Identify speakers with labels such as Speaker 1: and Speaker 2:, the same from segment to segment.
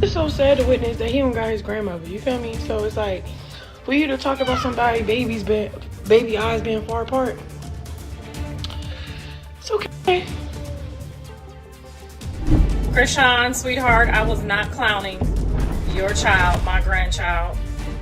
Speaker 1: It's so sad to witness that he don't got his grandmother. You feel me? So it's like, for you to talk about somebody baby eyes being far apart, it's okay.
Speaker 2: Chrisean, sweetheart, I was not clowning your child, my grandchild.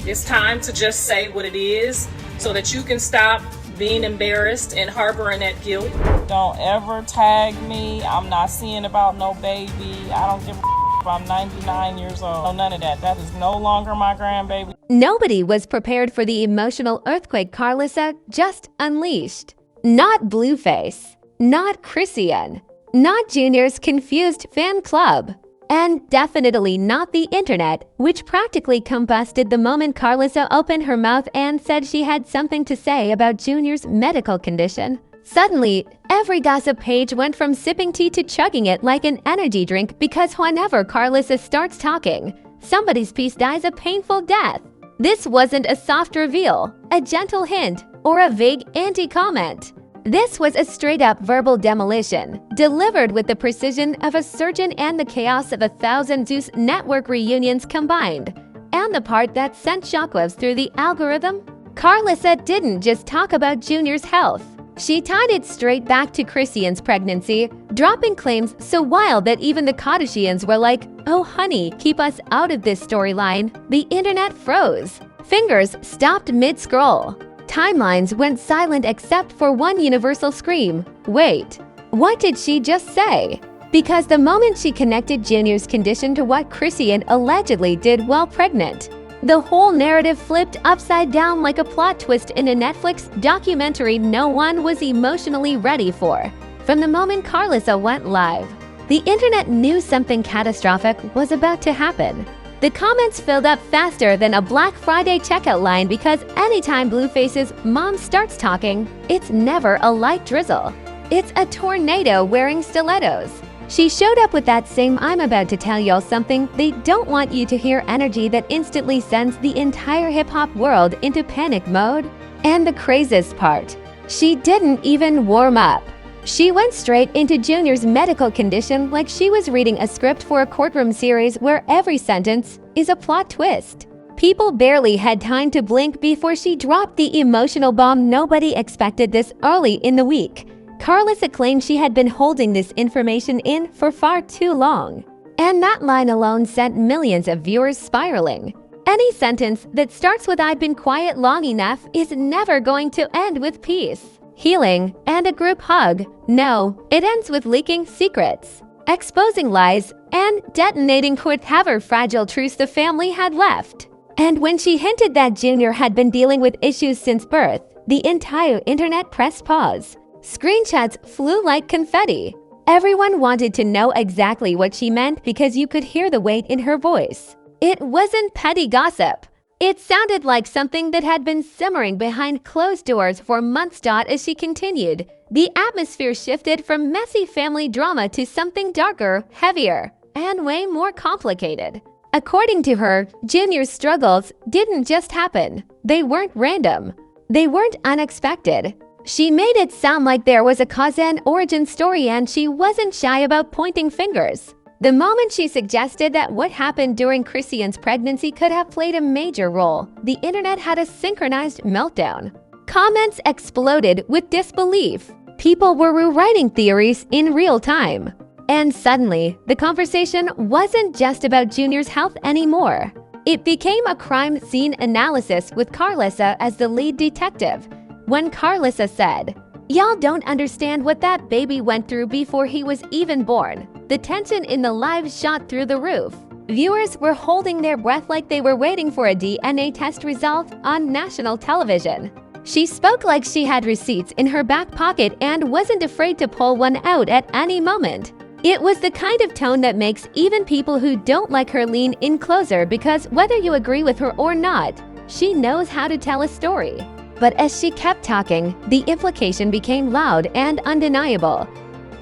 Speaker 2: It's time to just say what it is so that you can stop being embarrassed and harboring that guilt. Don't ever tag me. I'm not seeing about no baby. I don't give a I'm 99 years old. No, none of that. That is no longer my grandbaby.
Speaker 3: Nobody was prepared for the emotional earthquake Karlissa just unleashed. Not Blueface, not Chrisean, not Junior's confused fan club, and definitely not the internet, which practically combusted the moment Karlissa opened her mouth and said she had something to say about Junior's medical condition. Suddenly, every gossip page went from sipping tea to chugging it like an energy drink because whenever Karlissa starts talking, somebody's piece dies a painful death. This wasn't a soft reveal, a gentle hint, or a vague anti-comment. This was a straight-up verbal demolition, delivered with the precision of a surgeon and the chaos of 1,000 Zeus network reunions combined. And the part that sent shockwaves through the algorithm? Karlissa didn't just talk about Junior's health. She tied it straight back to Chrisean's pregnancy, dropping claims so wild that even the Kardashians were like, "Oh honey, keep us out of this storyline." The internet froze. Fingers stopped mid-scroll. Timelines went silent except for one universal scream. Wait, what did she just say? Because the moment she connected Junior's condition to what Chrisean allegedly did while pregnant, the whole narrative flipped upside down like a plot twist in a Netflix documentary no one was emotionally ready for. From the moment Karlissa went live, the internet knew something catastrophic was about to happen. The comments filled up faster than a Black Friday checkout line because anytime Blueface's mom starts talking, it's never a light drizzle. It's a tornado wearing stilettos. She showed up with that same "I'm about to tell y'all something they don't want you to hear" energy that instantly sends the entire hip-hop world into panic mode. And the craziest part, she didn't even warm up. She went straight into Junior's medical condition like she was reading a script for a courtroom series where every sentence is a plot twist. People barely had time to blink before she dropped the emotional bomb. Nobody expected this early in the week. Karlissa claimed she had been holding this information in for far too long. And that line alone sent millions of viewers spiraling. Any sentence that starts with "I've been quiet long enough" is never going to end with peace, healing, and a group hug. No, it ends with leaking secrets, exposing lies, and detonating whatever fragile truths the family had left. And when she hinted that Junior had been dealing with issues since birth, the entire internet pressed pause. Screenshots flew like confetti. Everyone wanted to know exactly what she meant because you could hear the weight in her voice. It wasn't petty gossip. It sounded like something that had been simmering behind closed doors for months. As she continued, the atmosphere shifted from messy family drama to something darker, heavier, and way more complicated. According to her, Junior's struggles didn't just happen. They weren't random. They weren't unexpected. She made it sound like there was a cause and origin story, and she wasn't shy about pointing fingers. The moment she suggested that what happened during Chrisean's pregnancy could have played a major role, the internet had a synchronized meltdown. Comments exploded with disbelief. People were rewriting theories in real time. And suddenly, the conversation wasn't just about Junior's health anymore. It became a crime scene analysis with Karlissa as the lead detective. When Karlissa said, "Y'all don't understand what that baby went through before he was even born," the tension in the live shot through the roof. Viewers were holding their breath like they were waiting for a DNA test result on national television. She spoke like she had receipts in her back pocket and wasn't afraid to pull one out at any moment. It was the kind of tone that makes even people who don't like her lean in closer because whether you agree with her or not, she knows how to tell a story. But as she kept talking, the implication became loud and undeniable.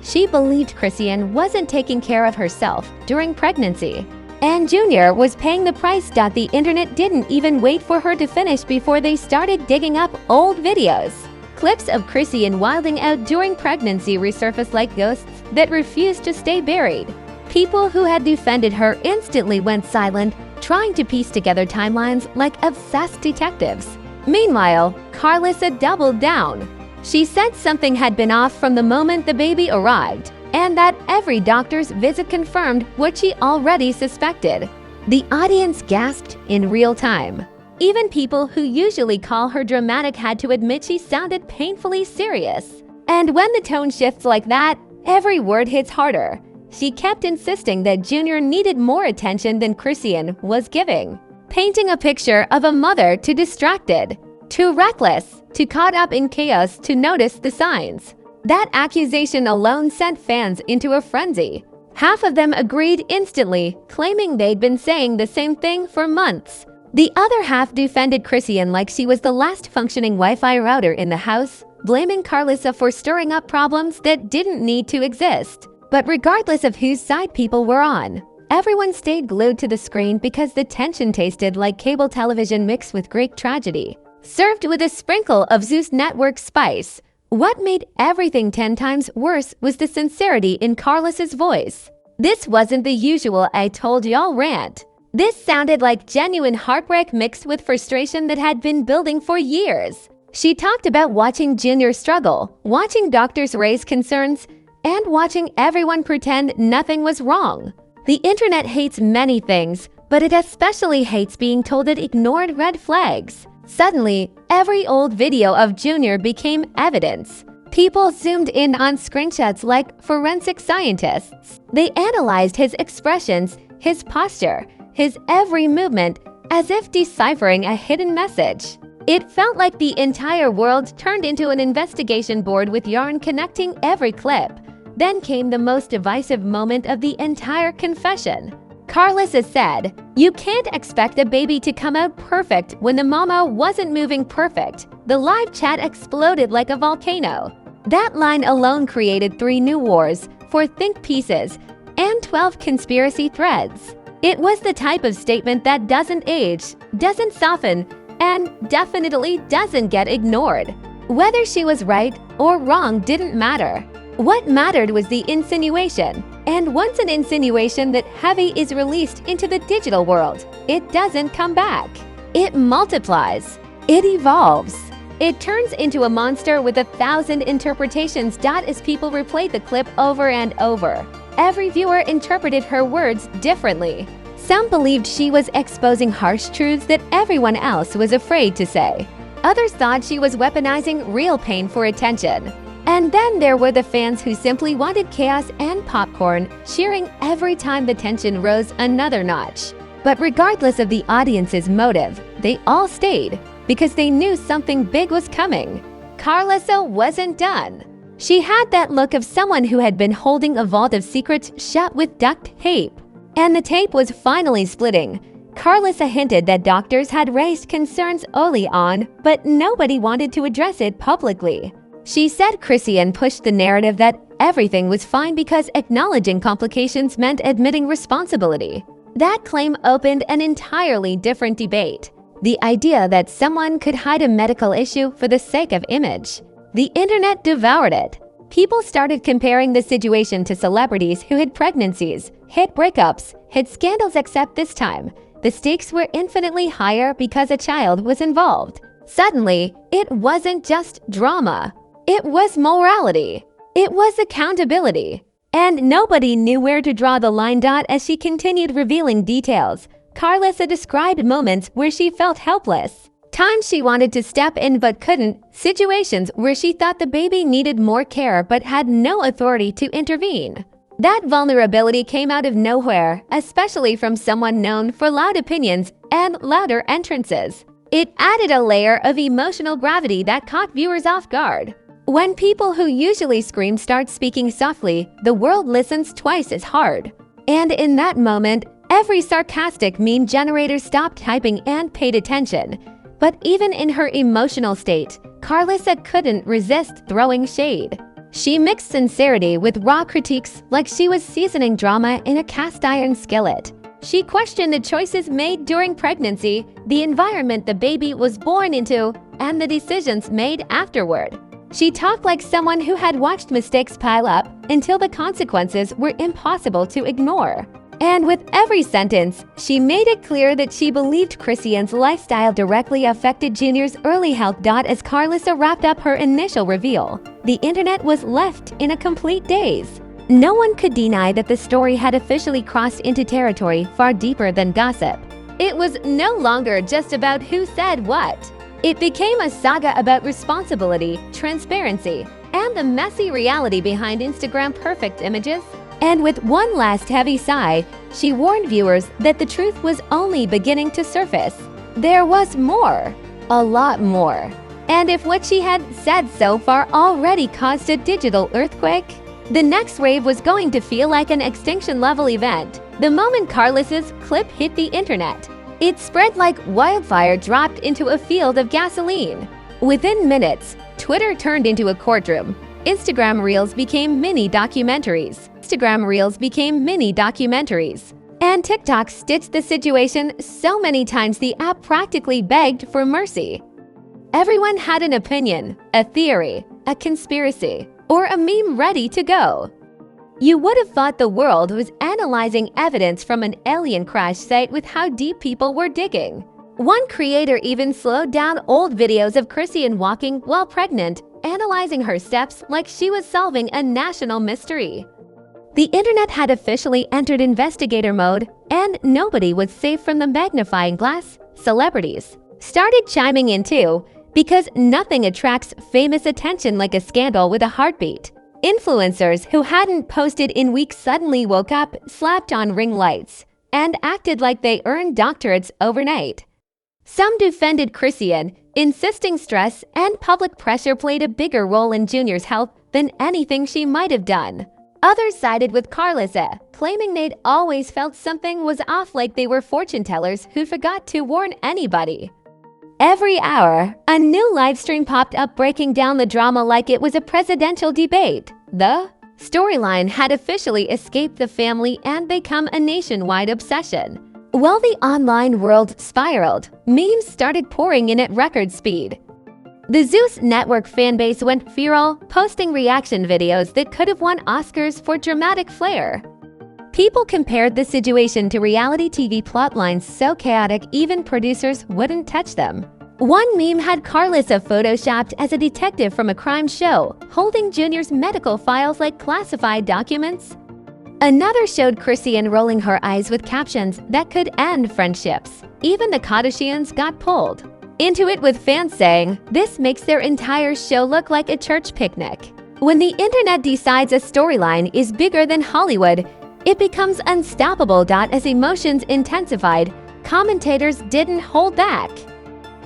Speaker 3: She believed Chrisean wasn't taking care of herself during pregnancy, and Junior was paying the price. The internet didn't even wait for her to finish before they started digging up old videos. Clips of Chrisean wilding out during pregnancy resurfaced like ghosts that refused to stay buried. People who had defended her instantly went silent, trying to piece together timelines like obsessed detectives. Meanwhile, Karlissa doubled down. She said something had been off from the moment the baby arrived, and that every doctor's visit confirmed what she already suspected. The audience gasped in real time. Even people who usually call her dramatic had to admit she sounded painfully serious. And when the tone shifts like that, every word hits harder. She kept insisting that Junior needed more attention than Chrisean was giving, painting a picture of a mother too distracted, too reckless, too caught up in chaos to notice the signs. That accusation alone sent fans into a frenzy. Half of them agreed instantly, claiming they'd been saying the same thing for months. The other half defended Chrisean like she was the last functioning Wi-Fi router in the house, blaming Karlissa for stirring up problems that didn't need to exist. But regardless of whose side people were on, everyone stayed glued to the screen because the tension tasted like cable television mixed with Greek tragedy, served with a sprinkle of Zeus Network spice. What made everything 10 times worse was the sincerity in Karlissa's voice. This wasn't the usual "I told y'all" rant. This sounded like genuine heartbreak mixed with frustration that had been building for years. She talked about watching Junior struggle, watching doctors raise concerns, and watching everyone pretend nothing was wrong. The internet hates many things, but it especially hates being told it ignored red flags. Suddenly, every old video of Junior became evidence. People zoomed in on screenshots like forensic scientists. They analyzed his expressions, his posture, his every movement, as if deciphering a hidden message. It felt like the entire world turned into an investigation board with yarn connecting every clip. Then came the most divisive moment of the entire confession. Karlissa said, "You can't expect a baby to come out perfect when the mama wasn't moving perfect." The live chat exploded like a volcano. That line alone created 3 new wars, 4 think pieces, and 12 conspiracy threads. It was the type of statement that doesn't age, doesn't soften, and definitely doesn't get ignored. Whether she was right or wrong didn't matter. What mattered was the insinuation. And once an insinuation that heavy is released into the digital world, it doesn't come back. It multiplies. It evolves. It turns into a monster with 1,000 interpretations. As people replayed the clip over and over, every viewer interpreted her words differently. Some believed she was exposing harsh truths that everyone else was afraid to say. Others thought she was weaponizing real pain for attention. And then there were the fans who simply wanted chaos and popcorn, cheering every time the tension rose another notch. But regardless of the audience's motive, they all stayed because they knew something big was coming. Karlissa wasn't done. She had that look of someone who had been holding a vault of secrets shut with duct tape. And the tape was finally splitting. Karlissa hinted that doctors had raised concerns early on, but nobody wanted to address it publicly. She said Chrisean pushed the narrative that everything was fine because acknowledging complications meant admitting responsibility. That claim opened an entirely different debate. The idea that someone could hide a medical issue for the sake of image. The internet devoured it. People started comparing the situation to celebrities who hid pregnancies, hid breakups, hid scandals, except this time, the stakes were infinitely higher because a child was involved. Suddenly, it wasn't just drama. It was morality. It was accountability. And nobody knew where to draw the line. As she continued revealing details, Karlissa described moments where she felt helpless. Times she wanted to step in but couldn't. Situations where she thought the baby needed more care but had no authority to intervene. That vulnerability came out of nowhere, especially from someone known for loud opinions and louder entrances. It added a layer of emotional gravity that caught viewers off guard. When people who usually scream start speaking softly, the world listens twice as hard. And in that moment, every sarcastic meme generator stopped typing and paid attention. But even in her emotional state, Karlissa couldn't resist throwing shade. She mixed sincerity with raw critiques like she was seasoning drama in a cast-iron skillet. She questioned the choices made during pregnancy, the environment the baby was born into, and the decisions made afterward. She talked like someone who had watched mistakes pile up until the consequences were impossible to ignore. And with every sentence, she made it clear that she believed Chrisean's lifestyle directly affected Junior's early health. As Karlissa wrapped up her initial reveal, the internet was left in a complete daze. No one could deny that the story had officially crossed into territory far deeper than gossip. It was no longer just about who said what. It became a saga about responsibility, transparency, and the messy reality behind Instagram perfect images. And with one last heavy sigh, she warned viewers that the truth was only beginning to surface. There was more, a lot more. And if what she had said so far already caused a digital earthquake, the next wave was going to feel like an extinction-level event. The moment Karlissa's clip hit the internet, it spread like wildfire dropped into a field of gasoline. Within minutes, Twitter turned into a courtroom. Instagram Reels became mini documentaries. And TikTok stitched the situation so many times the app practically begged for mercy. Everyone had an opinion, a theory, a conspiracy, or a meme ready to go. You would have thought the world was analyzing evidence from an alien crash site with how deep people were digging. One creator even slowed down old videos of Chrisean walking while pregnant, analyzing her steps like she was solving a national mystery. The internet had officially entered investigator mode, and nobody was safe from the magnifying glass. Celebrities started chiming in too, because nothing attracts famous attention like a scandal with a heartbeat. Influencers who hadn't posted in weeks suddenly woke up, slapped on ring lights, and acted like they earned doctorates overnight. Some defended Chrisean, insisting stress and public pressure played a bigger role in Junior's health than anything she might have done. Others sided with Karlissa, claiming they'd always felt something was off, like they were fortune tellers who forgot to warn anybody. Every hour, a new livestream popped up breaking down the drama like it was a presidential debate. The storyline had officially escaped the family and become a nationwide obsession. While the online world spiraled, memes started pouring in at record speed. The Zeus Network fanbase went viral, posting reaction videos that could have won Oscars for dramatic flair. People compared the situation to reality TV plotlines so chaotic even producers wouldn't touch them. One meme had Karlissa photoshopped as a detective from a crime show, holding Junior's medical files like classified documents. Another showed Chrisean rolling her eyes with captions that could end friendships. Even the Kardashians got pulled into it, with fans saying, "This makes their entire show look like a church picnic." When the internet decides a storyline is bigger than Hollywood, it becomes unstoppable. As emotions intensified, commentators didn't hold back.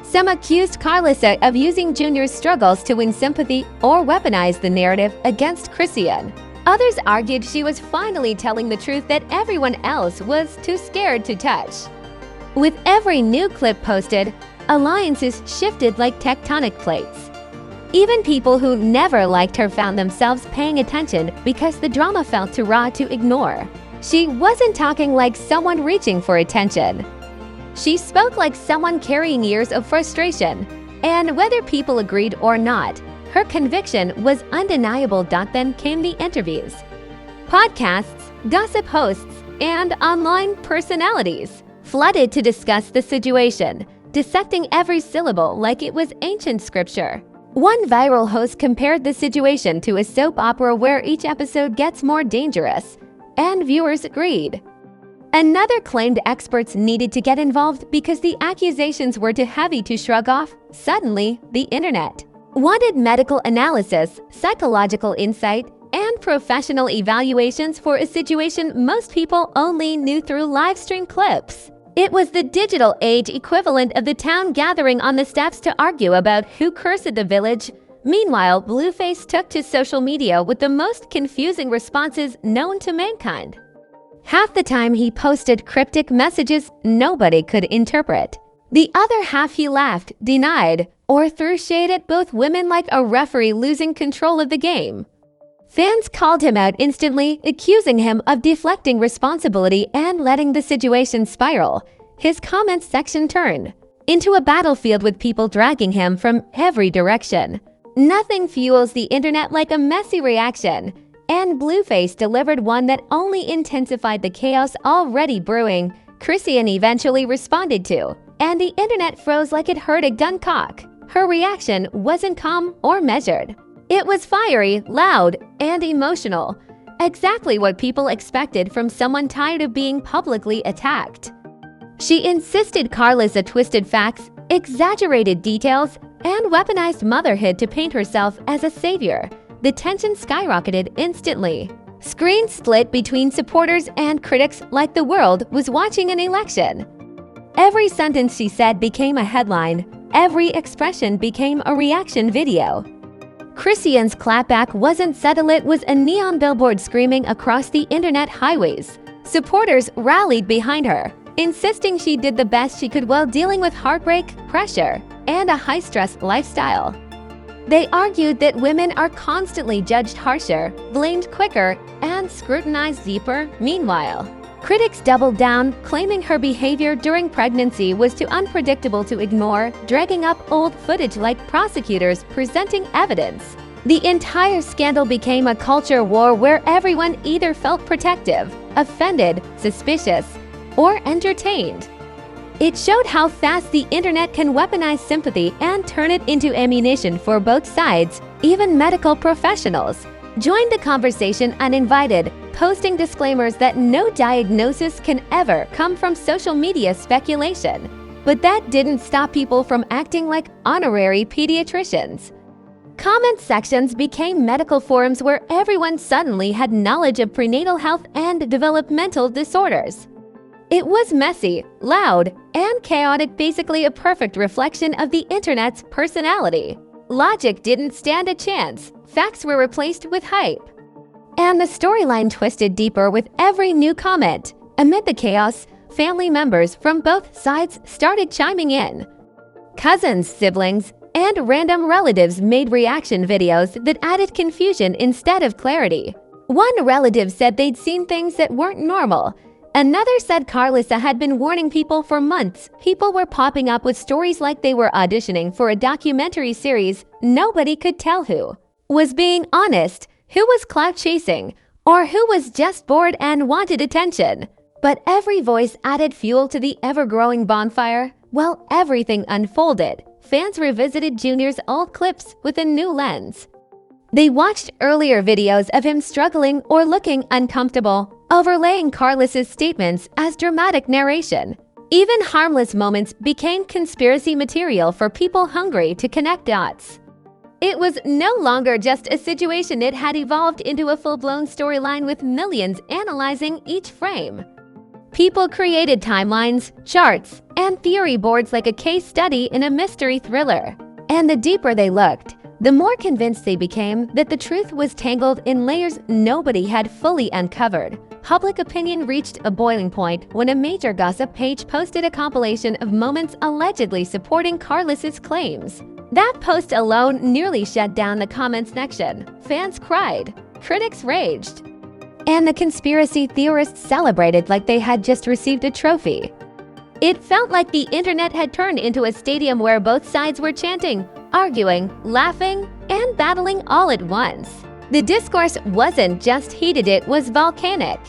Speaker 3: Some accused Karlissa of using Junior's struggles to win sympathy or weaponize the narrative against Chrisean. Others argued she was finally telling the truth that everyone else was too scared to touch. With every new clip posted, alliances shifted like tectonic plates. Even people who never liked her found themselves paying attention because the drama felt too raw to ignore. She wasn't talking like someone reaching for attention. She spoke like someone carrying years of frustration. And whether people agreed or not, her conviction was undeniable. Then came the interviews. Podcasts, gossip hosts, and online personalities flooded to discuss the situation, dissecting every syllable like it was ancient scripture. One viral host compared the situation to a soap opera where each episode gets more dangerous, and viewers agreed. Another claimed experts needed to get involved because the accusations were too heavy to shrug off. Suddenly, the internet wanted medical analysis, psychological insight, and professional evaluations for a situation most people only knew through livestream clips. It was the digital age equivalent of the town gathering on the steps to argue about who cursed the village. Meanwhile, Blueface took to social media with the most confusing responses known to mankind. Half the time he posted cryptic messages nobody could interpret. The other half he laughed, denied, or threw shade at both women like a referee losing control of the game. Fans called him out instantly, accusing him of deflecting responsibility and letting the situation spiral. His comments section turned into a battlefield with people dragging him from every direction. Nothing fuels the internet like a messy reaction, and Blueface delivered one that only intensified the chaos already brewing. Chrisean eventually responded to, and the internet froze like it heard a gun cock. Her reaction wasn't calm or measured. It was fiery, loud, and emotional. Exactly what people expected from someone tired of being publicly attacked. She insisted Karlissa twisted facts, exaggerated details, and weaponized motherhood to paint herself as a savior. The tension skyrocketed instantly. Screens split between supporters and critics like the world was watching an election. Every sentence she said became a headline. Every expression became a reaction video. Chrisean's clapback wasn't subtle, it was a neon billboard screaming across the internet highways. Supporters rallied behind her, insisting she did the best she could while dealing with heartbreak, pressure, and a high-stress lifestyle. They argued that women are constantly judged harsher, blamed quicker, and scrutinized deeper. Meanwhile, critics doubled down, claiming her behavior during pregnancy was too unpredictable to ignore, dragging up old footage like prosecutors presenting evidence. The entire scandal became a culture war where everyone either felt protective, offended, suspicious, or entertained. It showed how fast the internet can weaponize sympathy and turn it into ammunition for both sides. Even medical professionals joined the conversation uninvited, posting disclaimers that no diagnosis can ever come from social media speculation. But that didn't stop people from acting like honorary pediatricians. Comment sections became medical forums where everyone suddenly had knowledge of prenatal health and developmental disorders. It was messy, loud, and chaotic, basically a perfect reflection of the internet's personality. Logic didn't stand a chance. Facts were replaced with hype. And the storyline twisted deeper with every new comment. Amid the chaos, family members from both sides started chiming in. Cousins, siblings, and random relatives made reaction videos that added confusion instead of clarity. One relative said they'd seen things that weren't normal. Another said Karlissa had been warning people for months. People were popping up with stories like they were auditioning for a documentary series. Nobody could tell who was being honest, who was clout chasing, or who was just bored and wanted attention. But every voice added fuel to the ever-growing bonfire. While everything unfolded, fans revisited Junior's old clips with a new lens. They watched earlier videos of him struggling or looking uncomfortable, overlaying Karlissa's statements as dramatic narration. Even harmless moments became conspiracy material for people hungry to connect dots. It was no longer just a situation, it had evolved into a full-blown storyline with millions analyzing each frame. People created timelines, charts, and theory boards like a case study in a mystery thriller. And the deeper they looked, the more convinced they became that the truth was tangled in layers nobody had fully uncovered. Public opinion reached a boiling point when a major gossip page posted a compilation of moments allegedly supporting Karlissa's claims. That post alone nearly shut down the comments section. Fans cried, critics raged, and the conspiracy theorists celebrated like they had just received a trophy. It felt like the internet had turned into a stadium where both sides were chanting, arguing, laughing, and battling all at once. The discourse wasn't just heated, it was volcanic.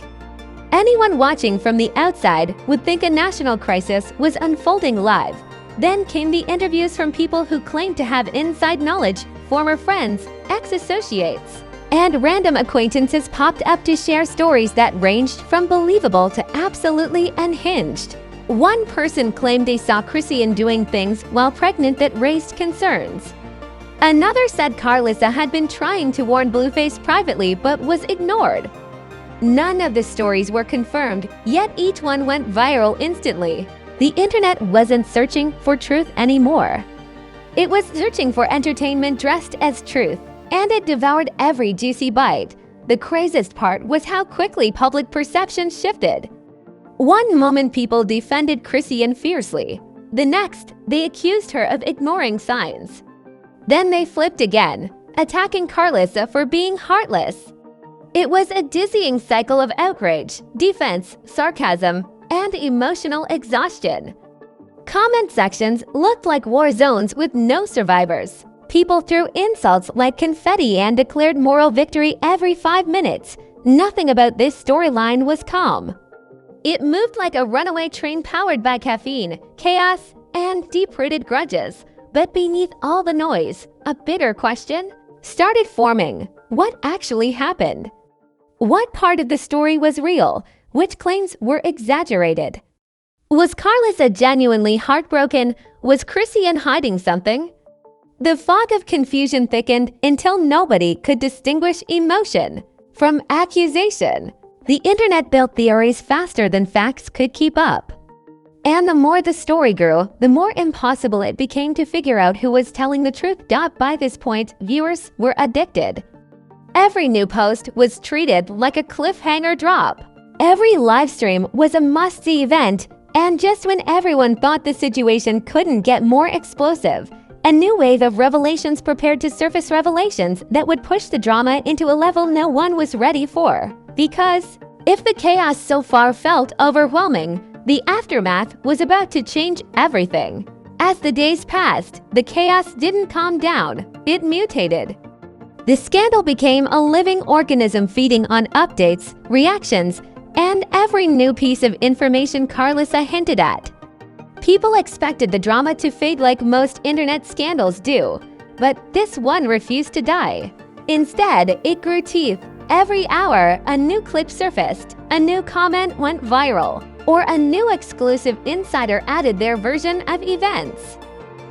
Speaker 3: Anyone watching from the outside would think a national crisis was unfolding live. Then came the interviews from people who claimed to have inside knowledge, former friends, ex-associates, and random acquaintances popped up to share stories that ranged from believable to absolutely unhinged. One person claimed they saw Chrisean doing things while pregnant that raised concerns. Another said Karlissa had been trying to warn Blueface privately but was ignored. None of the stories were confirmed, yet each one went viral instantly. The internet wasn't searching for truth anymore. It was searching for entertainment dressed as truth, and it devoured every juicy bite. The craziest part was how quickly public perception shifted. One moment people defended Chrisean fiercely. The next, they accused her of ignoring signs. Then they flipped again, attacking Karlissa for being heartless. It was a dizzying cycle of outrage, defense, sarcasm, and emotional exhaustion. Comment sections looked like war zones with no survivors. People threw insults like confetti and declared moral victory every 5 minutes. Nothing about this storyline was calm. It moved like a runaway train powered by caffeine, chaos, and deep-rooted grudges. But beneath all the noise, a bigger question started forming. What actually happened? What part of the story was real? Which claims were exaggerated? Was Karlissa genuinely heartbroken? Was Chrisean hiding something? The fog of confusion thickened until nobody could distinguish emotion from accusation. The internet built theories faster than facts could keep up. And the more the story grew, the more impossible it became to figure out who was telling the truth. By this point, viewers were addicted. Every new post was treated like a cliffhanger drop. Every live stream was a must-see event, and just when everyone thought the situation couldn't get more explosive, a new wave of revelations prepared to surface, revelations that would push the drama into a level no one was ready for. Because if the chaos so far felt overwhelming, the aftermath was about to change everything. As the days passed, the chaos didn't calm down, it mutated. The scandal became a living organism feeding on updates, reactions, and every new piece of information Karlissa hinted at. People expected the drama to fade like most internet scandals do, but this one refused to die. Instead, it grew teeth. Every hour, a new clip surfaced, a new comment went viral, or a new exclusive insider added their version of events.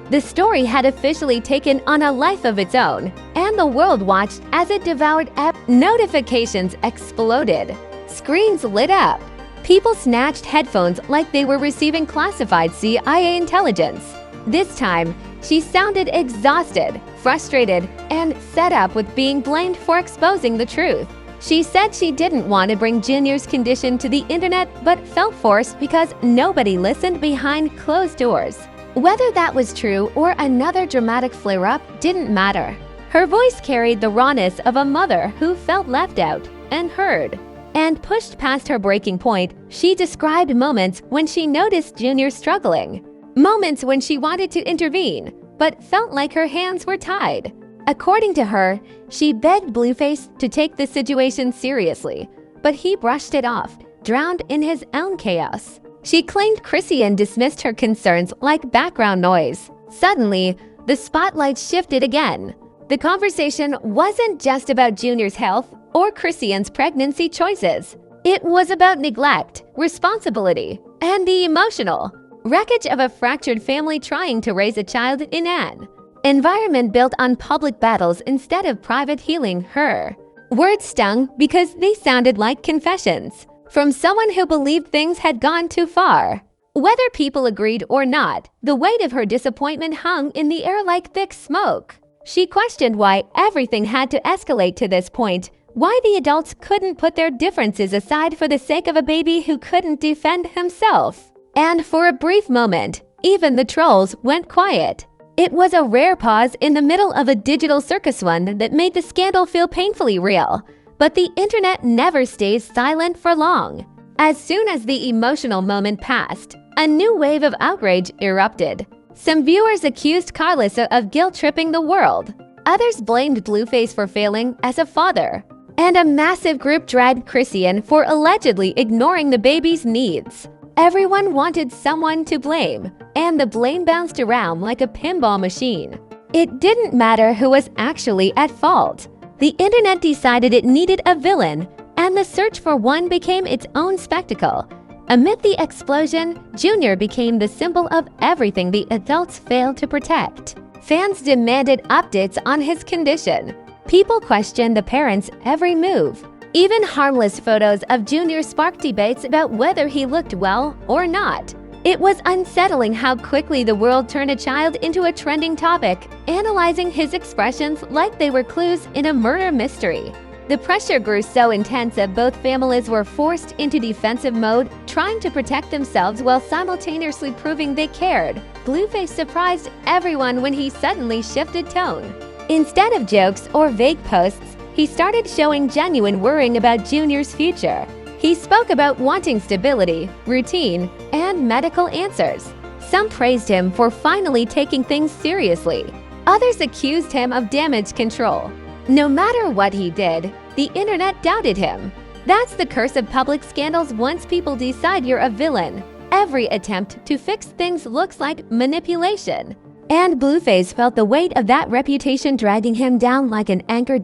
Speaker 3: The story had officially taken on a life of its own, and the world watched as it devoured. Notifications exploded. Screens lit up. People snatched headphones like they were receiving classified CIA intelligence. This time, she sounded exhausted, frustrated, and fed up with being blamed for exposing the truth. She said she didn't want to bring Junior's condition to the internet but felt forced because nobody listened behind closed doors. Whether that was true or another dramatic flare-up didn't matter. Her voice carried the rawness of a mother who felt left out and heard. And pushed past her breaking point, she described moments when she noticed Junior struggling. Moments when she wanted to intervene, but felt like her hands were tied. According to her, she begged Blueface to take the situation seriously, but he brushed it off, drowned in his own chaos. She claimed Chrisean dismissed her concerns like background noise. Suddenly, the spotlight shifted again. The conversation wasn't just about Junior's health or Chrisean's pregnancy choices. It was about neglect, responsibility, and the emotional wreckage of a fractured family trying to raise a child in an environment built on public battles instead of private healing. Her words stung because they sounded like confessions from someone who believed things had gone too far. Whether people agreed or not, the weight of her disappointment hung in the air like thick smoke. She questioned why everything had to escalate to this point, why the adults couldn't put their differences aside for the sake of a baby who couldn't defend himself. And for a brief moment, even the trolls went quiet. It was a rare pause in the middle of a digital circus one that made the scandal feel painfully real. But the internet never stays silent for long. As soon as the emotional moment passed, a new wave of outrage erupted. Some viewers accused Karlissa of guilt-tripping the world. Others blamed Blueface for failing as a father. And a massive group dragged Chrisean for allegedly ignoring the baby's needs. Everyone wanted someone to blame, and the blame bounced around like a pinball machine. It didn't matter who was actually at fault. The internet decided it needed a villain, and the search for one became its own spectacle. Amid the explosion, Junior became the symbol of everything the adults failed to protect. Fans demanded updates on his condition. People questioned the parents' every move. Even harmless photos of Junior sparked debates about whether he looked well or not. It was unsettling how quickly the world turned a child into a trending topic, analyzing his expressions like they were clues in a murder mystery. The pressure grew so intense that both families were forced into defensive mode, trying to protect themselves while simultaneously proving they cared. Blueface surprised everyone when he suddenly shifted tone. Instead of jokes or vague posts, he started showing genuine worrying about Junior's future. He spoke about wanting stability, routine, and medical answers. Some praised him for finally taking things seriously. Others accused him of damage control. No matter what he did, the internet doubted him. That's the curse of public scandals. Once people decide you're a villain, every attempt to fix things looks like manipulation. And Blueface felt the weight of that reputation dragging him down like an anchor.